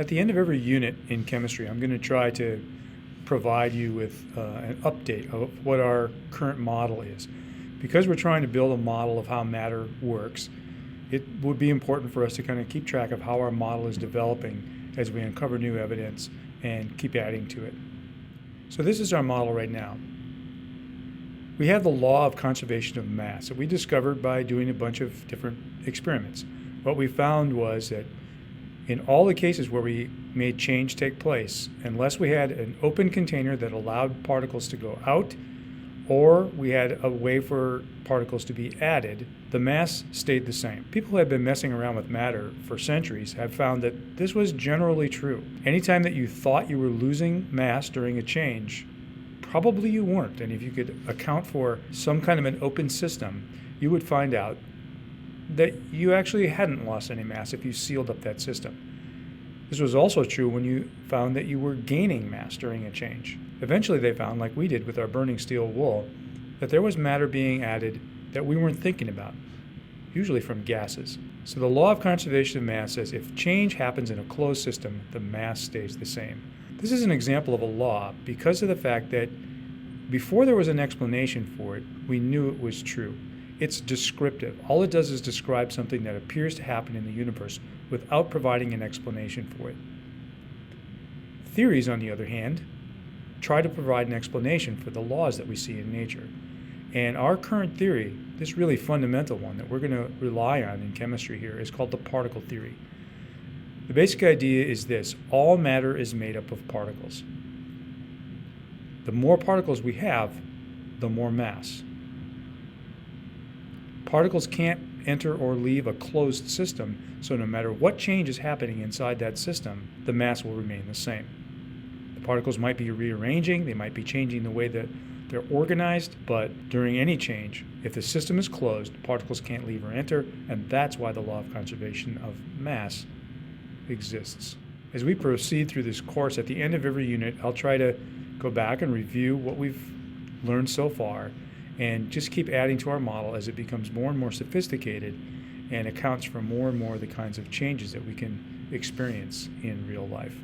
At the end of every unit in chemistry, I'm going to try to provide you with an update of what our current model is. Because we're trying to build a model of how matter works, it would be important for us to kind of keep track of how our model is developing as we uncover new evidence and keep adding to it. So this is our model right now. We have the law of conservation of mass that we discovered by doing a bunch of different experiments. What we found was that in all the cases where we made change take place, unless we had an open container that allowed particles to go out, or we had a way for particles to be added, the mass stayed the same. People who have been messing around with matter for centuries have found that this was generally true. Anytime that you thought you were losing mass during a change, probably you weren't. And if you could account for some kind of an open system, you would find out that you actually hadn't lost any mass if you sealed up that system. This was also true when you found that you were gaining mass during a change. Eventually they found, like we did with our burning steel wool, that there was matter being added that we weren't thinking about, usually from gases. So the law of conservation of mass says if change happens in a closed system, the mass stays the same. This is an example of a law because of the fact that before there was an explanation for it, we knew it was true. It's descriptive. All it does is describe something that appears to happen in the universe without providing an explanation for it. Theories, on the other hand, try to provide an explanation for the laws that we see in nature. And our current theory, this really fundamental one that we're going to rely on in chemistry here, is called the particle theory. The basic idea is this: all matter is made up of particles. The more particles we have, the more mass. Particles can't enter or leave a closed system, so no matter what change is happening inside that system, the mass will remain the same. The particles might be rearranging, they might be changing the way that they're organized, but during any change, if the system is closed, particles can't leave or enter, and that's why the law of conservation of mass exists. As we proceed through this course, at the end of every unit, I'll try to go back and review what we've learned so far and just keep adding to our model as it becomes more and more sophisticated and accounts for more and more of the kinds of changes that we can experience in real life.